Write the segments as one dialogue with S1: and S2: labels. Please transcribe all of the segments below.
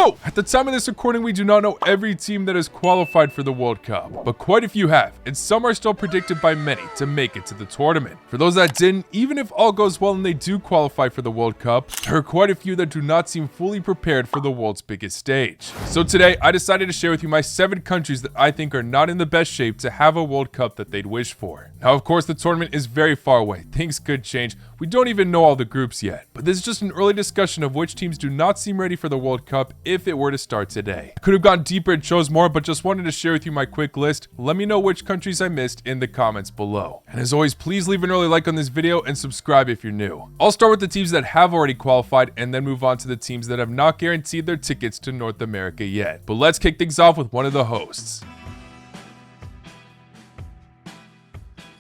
S1: So, at the time of this recording, we do not know every team that has qualified for the World Cup, but quite a few have, and some are still predicted by many to make it to the tournament. For those that didn't, even if all goes well and they do qualify for the World Cup, there are quite a few that do not seem fully prepared for the world's biggest stage. So today, I decided to share with you my 7 countries that I think are not in the best shape to have a World Cup that they'd wish for. Now, of course, the tournament is very far away. Things could change. We don't even know all the groups yet, but this is just an early discussion of which teams do not seem ready for the World Cup if it were to start today. I could have gone deeper and chose more, but just wanted to share with you my quick list. Let me know which countries I missed in the comments below. And as always, please leave an early like on this video and subscribe if you're new. I'll start with the teams that have already qualified and then move on to the teams that have not guaranteed their tickets to North America yet. But let's kick things off with one of the hosts.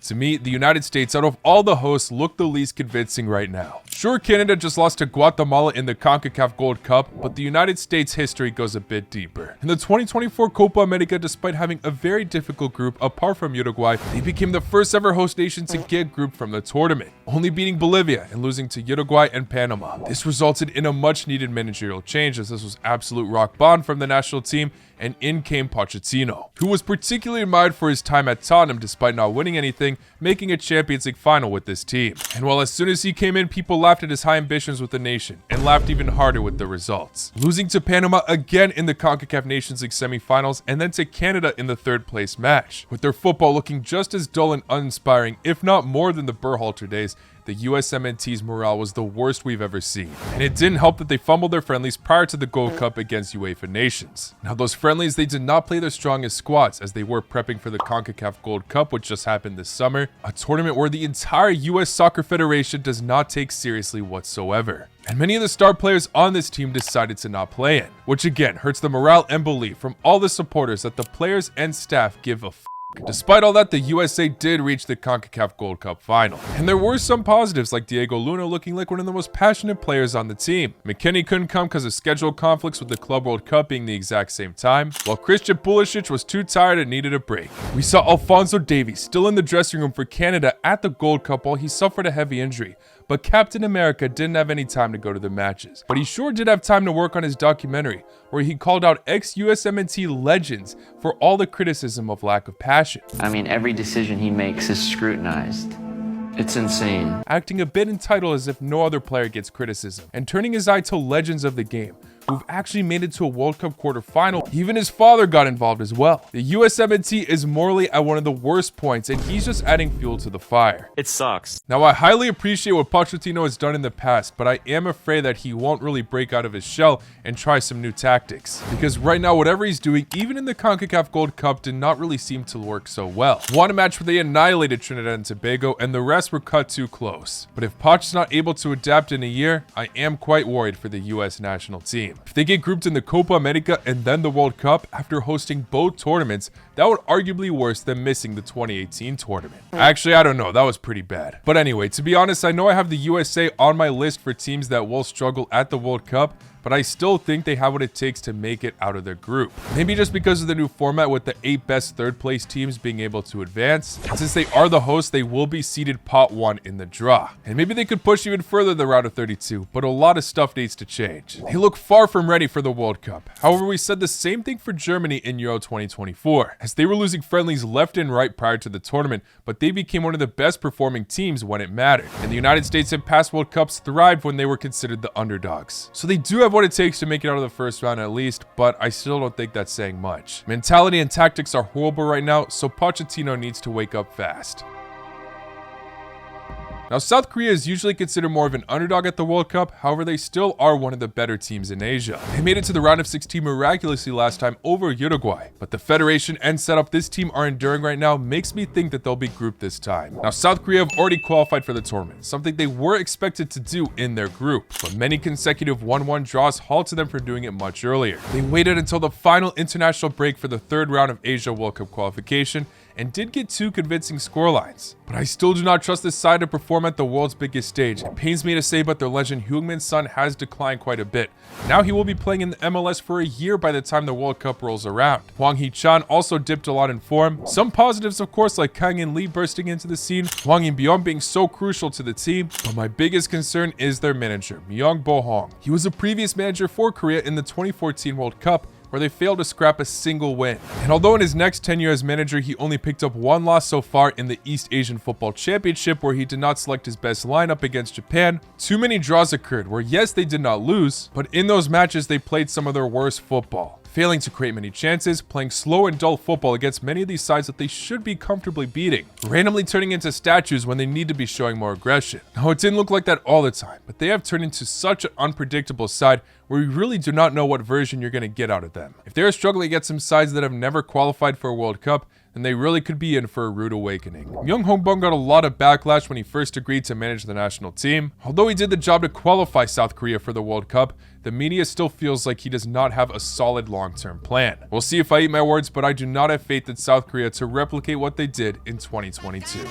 S1: To me, the United States, out of all the hosts, look the least convincing right now. Sure, Canada just lost to Guatemala in the CONCACAF Gold Cup, but the United States' history goes a bit deeper. In the 2024 Copa America, despite having a very difficult group apart from Uruguay, they became the first ever host nation to get grouped from the tournament, only beating Bolivia and losing to Uruguay and Panama. This resulted in a much needed managerial change, as this was absolute rock bottom from the national team, and in came Pochettino, who was particularly admired for his time at Tottenham despite not winning anything, making a Champions League final with this team. And while as soon as he came in, people laughed at his high ambitions with the nation, and laughed even harder with the results. Losing to Panama again in the CONCACAF Nations League semifinals, and then to Canada in the 3rd place match. With their football looking just as dull and uninspiring, if not more than the Berhalter days, the USMNT's morale was the worst we've ever seen. And it didn't help that they fumbled their friendlies prior to the Gold Cup against UEFA Nations. Now, those friendlies, they did not play their strongest squads, as they were prepping for the CONCACAF Gold Cup, which just happened this summer, a tournament where the entire US Soccer Federation does not take seriously whatsoever. And many of the star players on this team decided to not play in, which again hurts the morale and belief from all the supporters that the players and staff give a Despite all that, the USA did reach the CONCACAF Gold Cup final. And there were some positives, like Diego Luna looking like one of the most passionate players on the team. McKennie couldn't come because of schedule conflicts with the Club World Cup being the exact same time, while Christian Pulisic was too tired and needed a break. We saw Alphonso Davies still in the dressing room for Canada at the Gold Cup while he suffered a heavy injury. But Captain America didn't have any time to go to the matches. But he sure did have time to work on his documentary, where he called out ex-USMNT legends for all the criticism of lack of passion.
S2: I mean, every decision he makes is scrutinized. It's insane.
S1: Acting a bit entitled as if no other player gets criticism, and turning his eye to legends of the game, who've actually made it to a World Cup quarterfinal. Even his father got involved as well. The USMNT is morally at one of the worst points, and he's just adding fuel to the fire.
S3: It sucks.
S1: Now, I highly appreciate what Pochettino has done in the past, but I am afraid that he won't really break out of his shell and try some new tactics. Because right now, whatever he's doing, even in the CONCACAF Gold Cup, did not really seem to work so well. One match where they annihilated Trinidad and Tobago, and the rest were cut too close. But if Poch is not able to adapt in a year, I am quite worried for the US national team. If they get grouped in the Copa America and then the World Cup after hosting both tournaments, that would arguably be worse than missing the 2018 tournament. Actually, I don't know, that was pretty bad. But anyway, to be honest, I know I have the USA on my list for teams that will struggle at the World Cup, but I still think they have what it takes to make it out of their group. Maybe just because of the new format with the 8 best 3rd place teams being able to advance. And since they are the hosts, they will be seeded pot 1 in the draw. And maybe they could push even further the round of 32, but a lot of stuff needs to change. They look far from ready for the World Cup. However, we said the same thing for Germany in Euro 2024, as they were losing friendlies left and right prior to the tournament, but they became one of the best performing teams when it mattered. And the United States in past World Cups thrived when they were considered the underdogs. So they do have what it takes to make it out of the first round at least, but I still don't think that's saying much. Mentality and tactics are horrible right now, so Pochettino needs to wake up fast. Now, South Korea is usually considered more of an underdog at the World Cup, however, they still are one of the better teams in Asia. They made it to the round of 16 miraculously last time over Uruguay, but the federation and setup this team are enduring right now makes me think that they'll be grouped this time. Now, South Korea have already qualified for the tournament, something they were expected to do in their group, but many consecutive 1-1 draws halted them from doing it much earlier. They waited until the final international break for the 3rd round of Asia World Cup qualification, and did get 2 convincing scorelines. But I still do not trust this side to perform at the world's biggest stage. It pains me to say, but their legend Heung-min Son has declined quite a bit. Now he will be playing in the MLS for a year by the time the World Cup rolls around. Hwang Hee-chan also dipped a lot in form. Some positives, of course, like Kang In Lee bursting into the scene, Hwang In-byeon being so crucial to the team, but my biggest concern is their manager, Myung Bo-hong. He was a previous manager for Korea in the 2014 World Cup, where they failed to scrap a single win. And although in his next tenure as manager, he only picked up 1 loss so far in the East Asian Football Championship, where he did not select his best lineup against Japan, too many draws occurred where yes, they did not lose, but in those matches they played some of their worst football, failing to create many chances, playing slow and dull football against many of these sides that they should be comfortably beating, randomly turning into statues when they need to be showing more aggression. Now, it didn't look like that all the time, but they have turned into such an unpredictable side where you really do not know what version you're going to get out of them. If they're struggling against some sides that have never qualified for a World Cup, then they really could be in for a rude awakening. Myung Hong-bong got a lot of backlash when he first agreed to manage the national team. Although he did the job to qualify South Korea for the World Cup, the media still feels like he does not have a solid long-term plan. We'll see if I eat my words, but I do not have faith in South Korea to replicate what they did in 2022.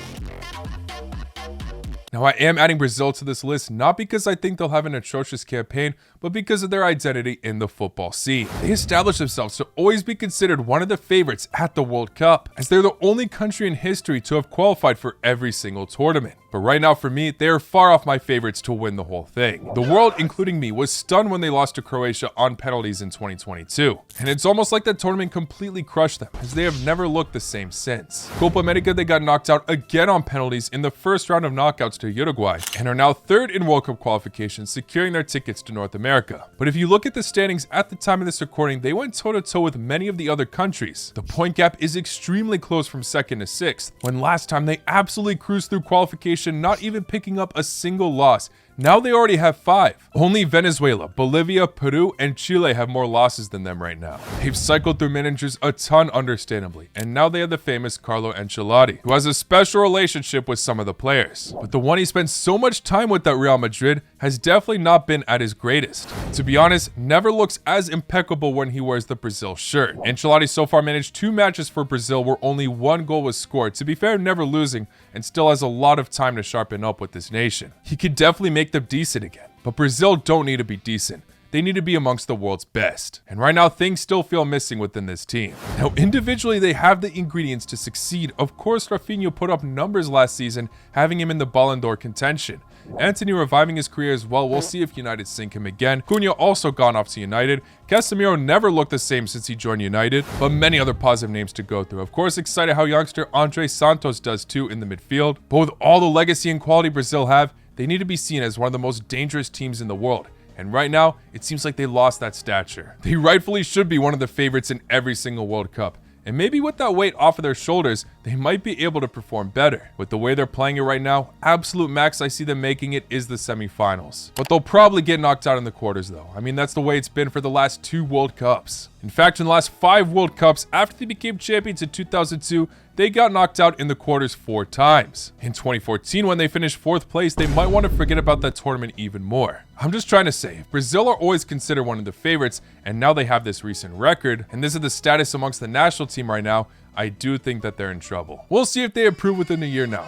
S1: Now, I am adding Brazil to this list not because I think they'll have an atrocious campaign, but because of their identity in the football scene. They established themselves to always be considered one of the favorites at the World Cup, as they're the only country in history to have qualified for every single tournament. But right now, for me, they are far off my favorites to win the whole thing. The world, including me, was stunned when they lost to Croatia on penalties in 2022. And it's almost like that tournament completely crushed them, as they have never looked the same since. Copa America, they got knocked out again on penalties in the first round of knockouts to Uruguay, and are now 3rd in World Cup qualification, securing their tickets to North America. But if you look at the standings at the time of this recording, they went toe-to-toe with many of the other countries. The point gap is extremely close from 2nd to 6th, when last time they absolutely cruised through qualification, not even picking up a single loss. Now they already have 5. Only Venezuela, Bolivia, Peru, and Chile have more losses than them right now. They've cycled through managers a ton, understandably, and now they have the famous Carlo Ancelotti, who has a special relationship with some of the players. But the one he spent so much time with at Real Madrid has definitely not been at his greatest. To be honest, never looks as impeccable when he wears the Brazil shirt. Ancelotti so far managed 2 matches for Brazil where only 1 goal was scored, to be fair, never losing, and still has a lot of time to sharpen up with this nation. He could definitely make them decent again, but Brazil don't need to be decent. They need to be amongst the world's best. And right now, things still feel missing within this team. Now, individually, they have the ingredients to succeed. Of course, Rafinha put up numbers last season, having him in the Ballon d'Or contention. Antony reviving his career as well. We'll see if United sink him again. Cunha also gone off to United. Casemiro never looked the same since he joined United, but many other positive names to go through. Of course, excited how youngster Andre Santos does too in the midfield. But with all the legacy and quality Brazil have, they need to be seen as one of the most dangerous teams in the world. And right now, it seems like they lost that stature. They rightfully should be one of the favorites in every single World Cup. And maybe with that weight off of their shoulders, they might be able to perform better. With the way they're playing it right now, absolute max I see them making it is the semifinals. But they'll probably get knocked out in the quarters though. I mean, that's the way it's been for the last 2 World Cups. In fact, in the last 5 World Cups, after they became champions in 2002, they got knocked out in the quarters 4 times. In 2014, when they finished 4th place, they might want to forget about that tournament even more. I'm just trying to say, if Brazil are always considered one of the favorites, and now they have this recent record, and this is the status amongst the national team right now, I do think that they're in trouble. We'll see if they improve within a year now.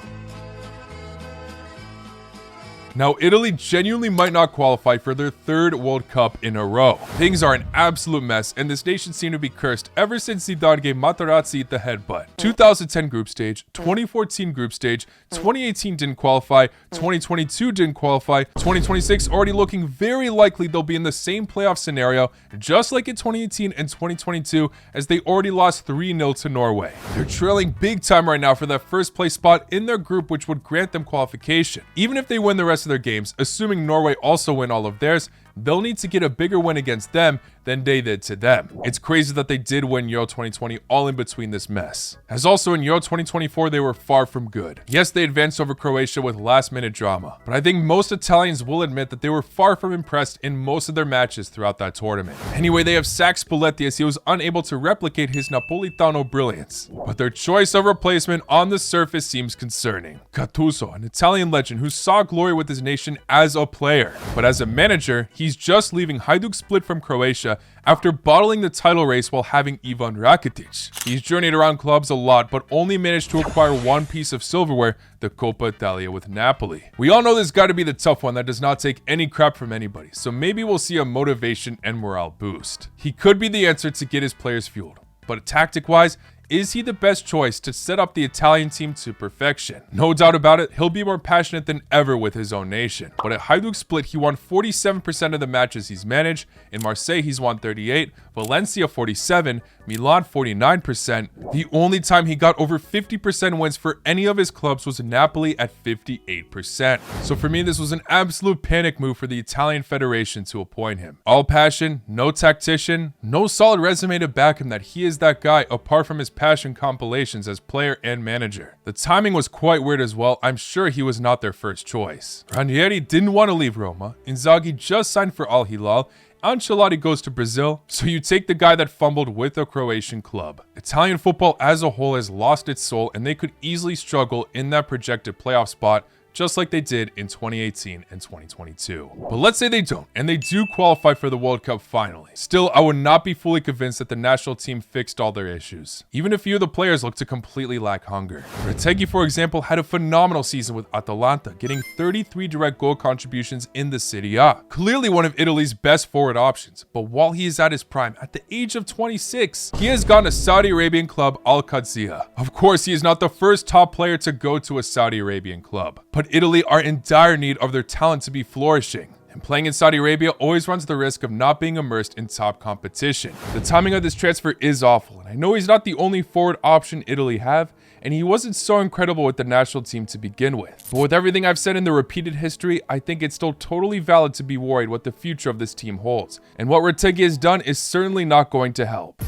S1: Now, Italy genuinely might not qualify for their 3rd World Cup in a row. Things are an absolute mess, and this nation seemed to be cursed ever since Zidane gave Materazzi the headbutt. 2010 group stage, 2014 group stage, 2018 didn't qualify, 2022 didn't qualify, 2026 already looking very likely they'll be in the same playoff scenario, just like in 2018 and 2022, as they already lost 3-0 to Norway. They're trailing big time right now for that 1st place spot in their group, which would grant them qualification. Even if they win the rest of their games, assuming Norway also win all of theirs, they'll need to get a bigger win against them than they did to them. It's crazy that they did win Euro 2020 all in between this mess. As also in Euro 2024, they were far from good. Yes, they advanced over Croatia with last-minute drama, but I think most Italians will admit that they were far from impressed in most of their matches throughout that tournament. Anyway, they have sacked Spalletti as he was unable to replicate his Napolitano brilliance, but their choice of replacement on the surface seems concerning. Gattuso, an Italian legend who saw glory with his nation as a player, but as a manager, he He's just leaving Hajduk Split from Croatia after bottling the title race while having Ivan Rakitic. He's journeyed around clubs a lot, but only managed to acquire one piece of silverware, the Coppa Italia with Napoli. We all know this got to be the tough one that does not take any crap from anybody, so maybe we'll see a motivation and morale boost. He could be the answer to get his players fueled, but tactic-wise, is he the best choice to set up the Italian team to perfection? No doubt about it, he'll be more passionate than ever with his own nation. But at Hajduk Split, he won 47% of the matches he's managed. In Marseille, he's won 38%, Valencia 47%, Milan 49%. The only time he got over 50% wins for any of his clubs was Napoli at 58%. So for me, this was an absolute panic move for the Italian Federation to appoint him. All passion, no tactician, no solid resume to back him that he is that guy apart from his passion compilations as player and manager. The timing was quite weird as well. I'm sure he was not their first choice. Ranieri didn't want to leave Roma. Inzaghi just signed for Al Hilal. Ancelotti goes to Brazil, so you take the guy that fumbled with a Croatian club. Italian football as a whole has lost its soul, and they could easily struggle in that projected playoff spot, just like they did in 2018 and 2022. But let's say they don't, and they do qualify for the World Cup finally. Still, I would not be fully convinced that the national team fixed all their issues. Even a few of the players look to completely lack hunger. Retegui, for example, had a phenomenal season with Atalanta, getting 33 direct goal contributions in the Serie A. Clearly one of Italy's best forward options, but while he is at his prime, at the age of 26, he has gone to Saudi Arabian club Al Qadsiya. Of course, he is not the first top player to go to a Saudi Arabian club, but Italy are in dire need of their talent to be flourishing. And playing in Saudi Arabia always runs the risk of not being immersed in top competition. The timing of this transfer is awful, and I know he's not the only forward option Italy have, and he wasn't so incredible with the national team to begin with. But with everything I've said in the repeated history, I think it's still totally valid to be worried what the future of this team holds. And what Retegui has done is certainly not going to help.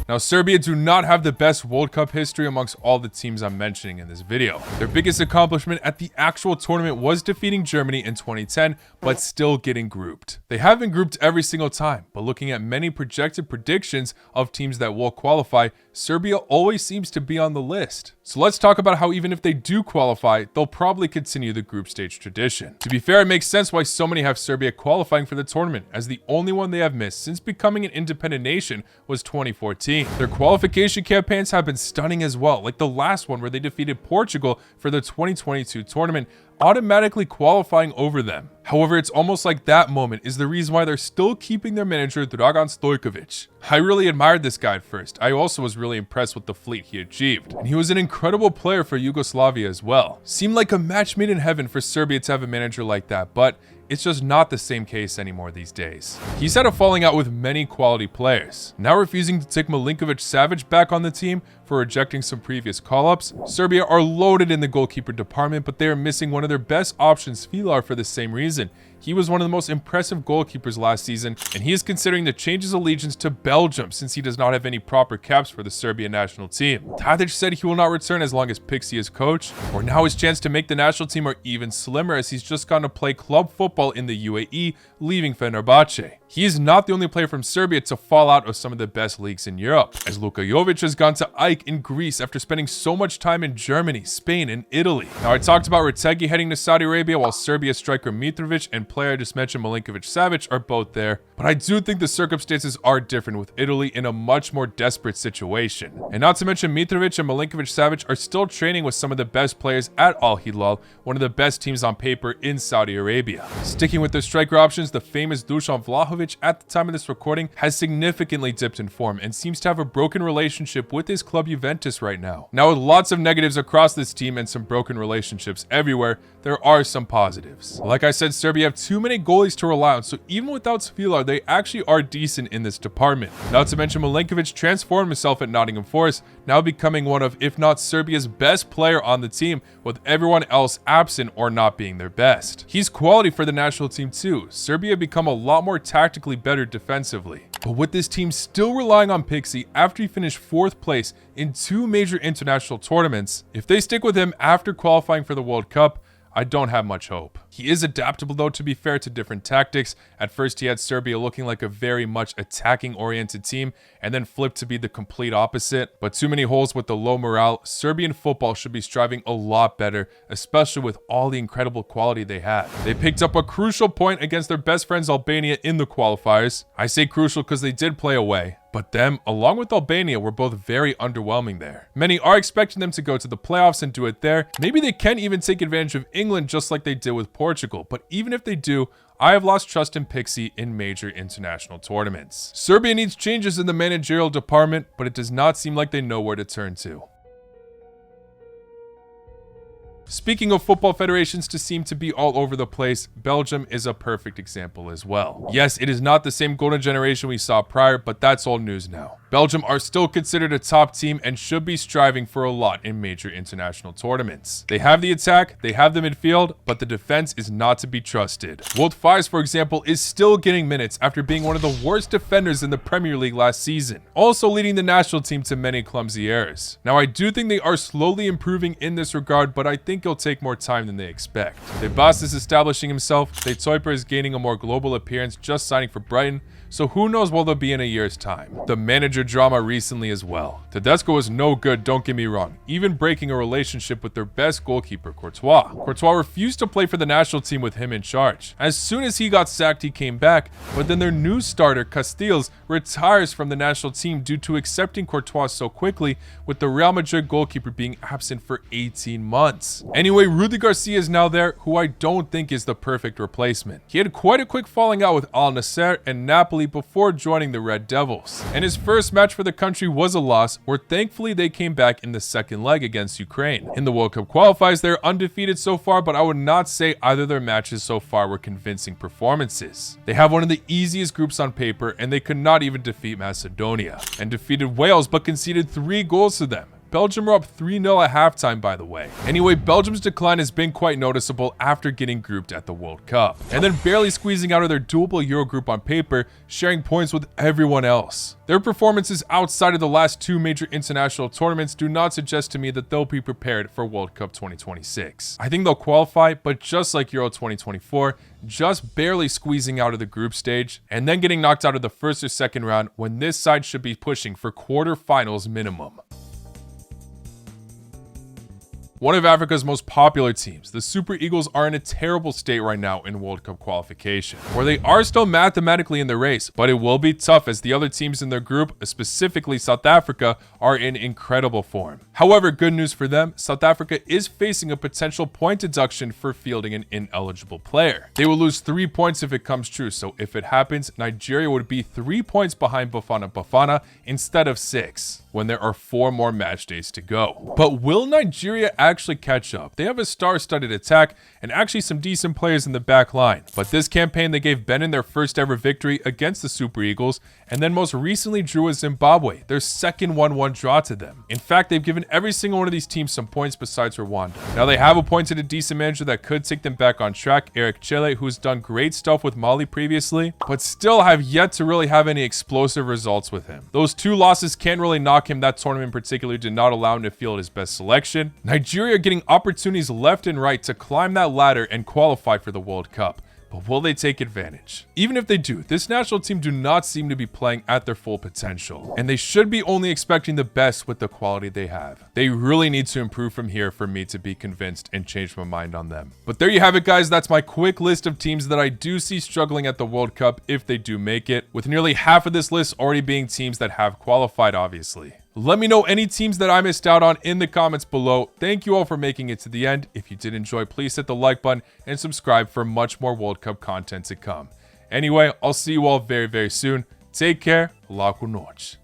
S1: Now, Serbia do not have the best World Cup history amongst all the teams I'm mentioning in this video. Their biggest accomplishment at the actual tournament was defeating Germany in 2010, but still getting grouped. They have been grouped every single time, but looking at many projected predictions of teams that will qualify, Serbia always seems to be on the list. So let's talk about how even if they do qualify, they'll probably continue the group stage tradition. To be fair, it makes sense why so many have Serbia qualifying for the tournament, as the only one they have missed since becoming an independent nation was 2014. Their qualification campaigns have been stunning as well, like the last one where they defeated Portugal for the 2022 tournament, automatically qualifying over them. However, it's almost like that moment is the reason why they're still keeping their manager Dragan Stojkovic. I really admired this guy at first. I also was really impressed with the fleet he achieved. And he was an incredible player for Yugoslavia as well. Seemed like a match made in heaven for Serbia to have a manager like that, but it's just not the same case anymore these days. He's had a falling out with many quality players. Now refusing to take Milinkovic-Savic back on the team for rejecting some previous call-ups. Serbia are loaded in the goalkeeper department, but they are missing one of their best options, Filar, for the same reason. He was one of the most impressive goalkeepers last season, and he is considering to change his allegiance to Belgium since he does not have any proper caps for the Serbian national team. Tadic said he will not return as long as Pixie is coach, or now his chance to make the national team are even slimmer as he's just gone to play club football in the UAE, leaving Fenerbahce. He is not the only player from Serbia to fall out of some of the best leagues in Europe, as Luka Jovic has gone to AEK in Greece after spending so much time in Germany, Spain, and Italy. Now, I talked about Retegui heading to Saudi Arabia, while Serbia striker Mitrovic and player I just mentioned Milinkovic-Savic are both there, but I do think the circumstances are different with Italy in a much more desperate situation. And not to mention Mitrovic and Milinkovic-Savic are still training with some of the best players at Al Hilal, one of the best teams on paper in Saudi Arabia. Sticking with their striker options, the famous Dusan Vlahovic at the time of this recording has significantly dipped in form and seems to have a broken relationship with his club Juventus right now. Now, with lots of negatives across this team and some broken relationships everywhere, there are some positives. Like I said, Serbia have too many goalies to rely on, so even without Filar, they actually are decent in this department. Not to mention Milinkovic transformed himself at Nottingham Forest, now becoming one of, if not Serbia's best player on the team, with everyone else absent or not being their best. He's quality for the national team too. Serbia have become a lot more tactically better defensively. But with this team still relying on Pixie after he finished 4th place in 2 major international tournaments, if they stick with him after qualifying for the World Cup, I don't have much hope. He is adaptable though, to be fair, to different tactics. At first he had Serbia looking like a very much attacking oriented team and then flipped to be the complete opposite. But too many holes with the low morale. Serbian football should be striving a lot better, especially with all the incredible quality they have. They picked up a crucial point against their best friends Albania in the qualifiers. I say crucial because they did play away. But them, along with Albania, were both very underwhelming there. Many are expecting them to go to the playoffs and do it there. Maybe they can even take advantage of England just like they did with Portugal. But even if they do, I have lost trust in Pixie in major international tournaments. Serbia needs changes in the managerial department, but it does not seem like they know where to turn to. Speaking of football federations to seem to be all over the place, Belgium is a perfect example as well. Yes, it is not the same golden generation we saw prior, but that's old news now. Belgium are still considered a top team and should be striving for a lot in major international tournaments. They have the attack, they have the midfield, but the defense is not to be trusted. Wout Faes, for example, is still getting minutes after being one of the worst defenders in the Premier League last season, also leading the national team to many clumsy errors. Now, I do think they are slowly improving in this regard, but I think it'll take more time than they expect. De Baas is establishing himself, De Toiper is gaining a more global appearance just signing for Brighton, so who knows what they'll be in a year's time. The manager drama recently as well. Tedesco was no good, don't get me wrong, even breaking a relationship with their best goalkeeper, Courtois. Courtois refused to play for the national team with him in charge. As soon as he got sacked, he came back, but then their new starter, Castells, retires from the national team due to accepting Courtois so quickly, with the Real Madrid goalkeeper being absent for 18 months. Anyway, Rudi Garcia is now there, who I don't think is the perfect replacement. He had quite a quick falling out with Al Nassr and Napoli before joining the Red Devils, and his first match for the country was a loss, where thankfully they came back in the second leg against Ukraine. In the World Cup qualifiers, they're undefeated so far, but I would not say either of their matches so far were convincing performances. They have one of the easiest groups on paper, and they could not even defeat Macedonia, and defeated Wales but conceded 3 goals to them. Belgium were up 3-0 at halftime, by the way. Anyway, Belgium's decline has been quite noticeable after getting grouped at the World Cup, and then barely squeezing out of their doable Euro group on paper, sharing points with everyone else. Their performances outside of the last 2 major international tournaments do not suggest to me that they'll be prepared for World Cup 2026. I think they'll qualify, but just like Euro 2024, just barely squeezing out of the group stage, and then getting knocked out of the first or second round when this side should be pushing for quarterfinals minimum. One of Africa's most popular teams, the Super Eagles, are in a terrible state right now in World Cup qualification, where they are still mathematically in the race, but it will be tough as the other teams in their group, specifically South Africa, are in incredible form. However, good news for them, South Africa is facing a potential point deduction for fielding an ineligible player. They will lose 3 points if it comes true, so if it happens, Nigeria would be 3 points behind Bafana Bafana instead of 6, when there are 4 more match days to go. But will Nigeria actually catch up? They have a star-studded attack and actually some decent players in the back line. But this campaign, they gave Benin their first ever victory against the Super Eagles, and then most recently drew with Zimbabwe, their second 1-1 draw to them. In fact, they've given every single one of these teams some points besides Rwanda. Now they have appointed a decent manager that could take them back on track, Eric Chele, who's done great stuff with Mali previously, but still have yet to really have any explosive results with him. Those 2 losses can't really knock him. That tournament in particular did not allow him to field his best selection. Nigeria are getting opportunities left and right to climb that ladder and qualify for the World Cup. But will they take advantage? Even if they do, this national team do not seem to be playing at their full potential, and they should be only expecting the best with the quality they have. They really need to improve from here for me to be convinced and change my mind on them. But there you have it, guys. That's my quick list of teams that I do see struggling at the World Cup if they do make it, with nearly half of this list already being teams that have qualified, obviously. Let me know any teams that I missed out on in the comments below. Thank you all for making it to the end. If you did enjoy, please hit the like button and subscribe for much more World Cup content to come. Anyway, I'll see you all very, very soon. Take care. Boa noite.